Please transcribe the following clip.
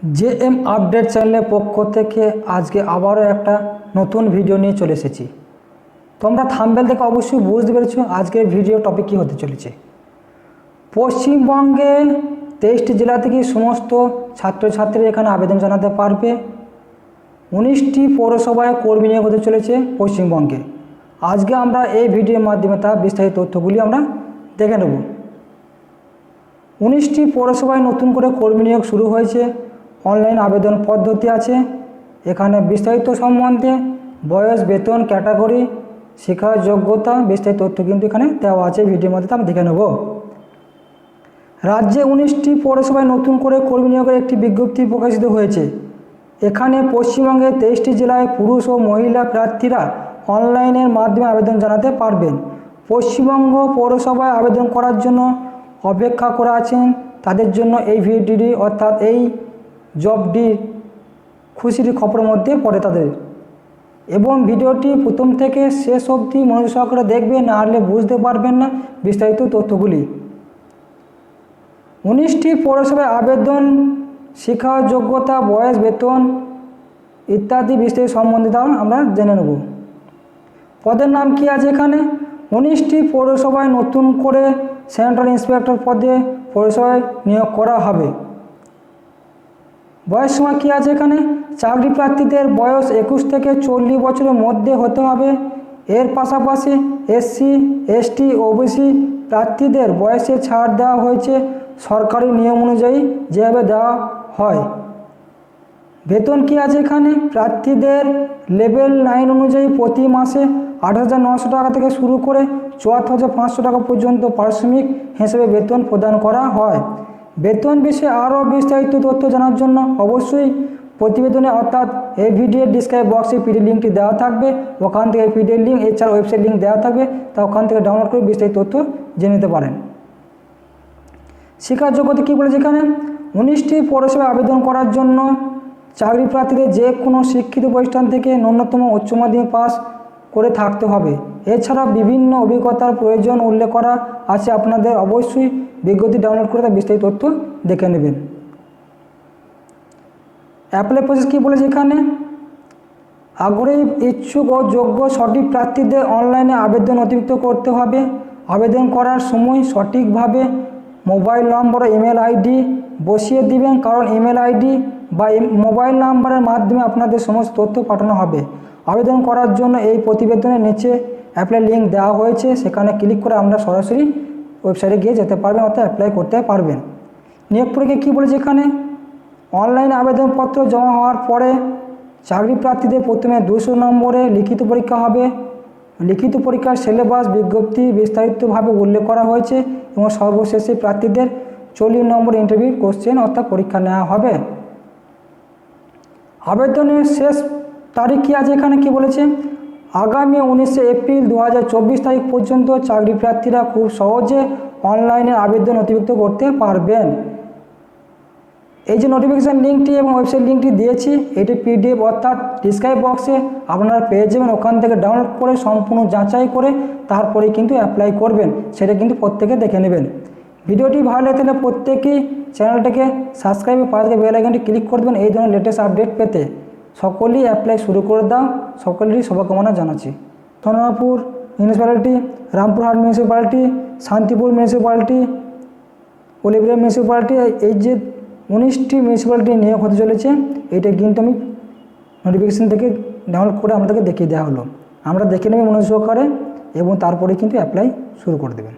JM update চ্যানেলের পক্ষ থেকে আজকে আবারও একটা নতুন ভিডিও নিয়ে চলে এসেছি। তোমরা থাম্বনেল থেকে অবশ্যই বুঝতে পেরেছো আজকের ভিডিও টপিক কী হতে চলেছে। পশ্চিমবঙ্গে 23টি জেলা থেকে সমস্ত ছাত্রছাত্রীরা এখানে আবেদন জানাতে পারবে। 19টি পৌরসভায় কর্মী নিয়োগ হতে চলেছে পশ্চিমবঙ্গে। আজকে আমরা এই ভিডিওর মাধ্যমে তার বিস্তারিত তথ্যগুলি আমরা দেখে নেব। 19টি পৌরসভায় নতুন করে কর্মী নিয়োগ শুরু হয়েছে। অনলাইন আবেদন পদ্ধতি আছে। এখানে বিস্তারিত সম্বন্ধে বয়স, বেতন, ক্যাটাগরি, শিক্ষা যোগ্যতা বিস্তারিত তথ্য কিন্তু এখানে দেওয়া আছে। ভিডিওর মধ্যে আমরা দেখে নেব। রাজ্যে 19টি পৌরসভায় নতুন করে কর্মী নিয়োগের একটি বিজ্ঞপ্তি প্রকাশিত হয়েছে। এখানে পশ্চিমবঙ্গের 23টি জেলায় পুরুষ ও মহিলা প্রার্থীরা অনলাইনের মাধ্যমে আবেদন জানাতে পারবেন। পশ্চিমবঙ্গ পৌরসভায় আবেদন করার জন্য অপেক্ষা করে আছেন তাদের জন্য এই ভিডিওটি অর্থাৎ এই জবটি খুশির খবরের মধ্যে পড়ে তাদের, এবং ভিডিওটি প্রথম থেকে শেষ অবধি মনোযোগ সহকারে দেখবেন, না হলে বুঝতে পারবেন না বিস্তারিত তথ্যগুলি। 19টি পৌরসভায় আবেদন, শিক্ষা যোগ্যতা, বয়স, বেতন ইত্যাদি বিস্তারিত সম্বন্ধে আমরা জেনে নেব। পদের নাম কি আছে এখানে? 19টি পৌরসভায় নতুন করে সেন্ট্রাল ইন্সপেক্টর পদে পৌরসভায় নিয়োগ করা হবে। বয়স সীমা কী আছে এখানে? চাকরি প্রার্থীদের বয়স 21 থেকে 40 বছরের মধ্যে হতে হবে। এর পাশাপাশি এসসি, এসটি, ওবিসি প্রার্থীদের বয়সে ছাড় দেওয়া হয়েছে সরকারি নিয়ম অনুযায়ী যেভাবে দেওয়া হয়। বেতন কি আছে এখানে? প্রার্থীদের লেভেল 9 অনুযায়ী প্রতি মাসে 8,900 টাকা থেকে শুরু করে 74,500 টাকা পর্যন্ত পারিশ্রমিক হিসেবে বেতন প্রদান করা হয়। বেতন বিষয়ে আরও বিস্তারিত তথ্য জানার জন্য অবশ্যই প্রতিবেদনে অর্থাৎ এই ভিডিওর ডিসক্রিপশন বক্সে পিডিএফ লিঙ্কটি দেওয়া থাকবে। ওখান থেকে পিডিএফ লিঙ্ক, এছাড়া ওয়েবসাইট লিঙ্ক দেওয়া থাকবে, তা ওখান থেকে ডাউনলোড করে বিস্তারিত তথ্য জেনে নিতে পারেন। শিক্ষার যোগ্যতা কী বলেছে এখানে? 19টি পৌরসভায় আবেদন করার জন্য চাকরি প্রার্থীদের যে কোনো শিক্ষিত প্রতিষ্ঠান থেকে ন্যূনতম উচ্চ মাধ্যমিক পাস করে থাকতে হবে। এছাড়া বিভিন্ন অভিজ্ঞতার প্রয়োজন উল্লেখ করা আছে। আপনাদের অবশ্যই বিজ্ঞপ্তি ডাউনলোড করে তার বিস্তারিত তথ্য দেখে নেবেন। অ্যাপ্লাই প্রসেস কী বলেছে এখানে? আগ্রহী, ইচ্ছুক ও যোগ্য সঠিক প্রার্থীদের অনলাইনে আবেদন নথিভুক্ত করতে হবে। আবেদন করার সময় সঠিকভাবে মোবাইল নম্বর ও ইমেল আইডি বসিয়ে দিবেন, কারণ ইমেল আইডি বা মোবাইল নাম্বারের মাধ্যমে আপনাদের সমস্ত তথ্য পাঠানো হবে। আবেদন করার জন্য এই প্রতিবেদনের নিচে অ্যাপ্লাই লিঙ্ক দেওয়া হয়েছে, সেখানে ক্লিক করে আমরা সরাসরি ওয়েবসাইটে গিয়ে যেতে পারবেন, অর্থাৎ অ্যাপ্লাই করতে পারবেন। নিয়োগ প্রক্রিয়া কী বলেছে এখানে? অনলাইন আবেদনপত্র জমা হওয়ার পরে চাকরি প্রার্থীদের প্রথমে 200 নম্বরে লিখিত পরীক্ষা হবে। লিখিত পরীক্ষার সিলেবাস বিজ্ঞপ্তি বিস্তারিতভাবে উল্লেখ করা হয়েছে, এবং সর্বশেষে প্রার্থীদের 40 নম্বর ইন্টারভিউ কোশ্চেন অর্থাৎ পরীক্ষা নেওয়া হবে। আবেদনের শেষ তারিখ কী আছে এখানে? কি বলেছে? আগামী 19 এপ্রিল 2024 তারিখ পর্যন্ত চাকরি প্রার্থীরা খুব সহজে অনলাইনে আবেদন নথিভুক্ত করতে পারবেন। এই যে নোটিফিকেশান লিঙ্কটি এবং ওয়েবসাইট লিঙ্কটি দিয়েছি, এটি পিডিএফ অর্থাৎ ডিসক্রিপশন বক্সে আপনারা পেয়ে যাবেন। ওখান থেকে ডাউনলোড করে সম্পূর্ণ যাচাই করে তারপরে কিন্তু অ্যাপ্লাই করবেন, সেটা কিন্তু প্রত্যেকে দেখে নেবেন। ভিডিওটি ভালো লাগে তাহলে প্রত্যেকেই চ্যানেলটাকে সাবস্ক্রাইব করে পাশে বেল আইকনটি ক্লিক করে দেবেন এই ধরনের লেটেস্ট আপডেট পেতে। সকলেই অ্যাপ্লাই শুরু করে দাও, সকলেরই শুভকামনা জানাচ্ছি। Sonarpur municipality, Rampurhat municipality, Shantipur municipality, Ulipur municipality, এই যে 19টি মিউনিসিপ্যালিটি নিয়োগ হতে চলেছে, এইটা কিন্তু আমি নোটিফিকেশান থেকে ডাউনলোড করে আমাদেরকে দেখিয়ে দেওয়া হলো। আমরা দেখে নেব মনোযোগ সহকারে, এবং তারপরে কিন্তু অ্যাপ্লাই শুরু করে দেবেন।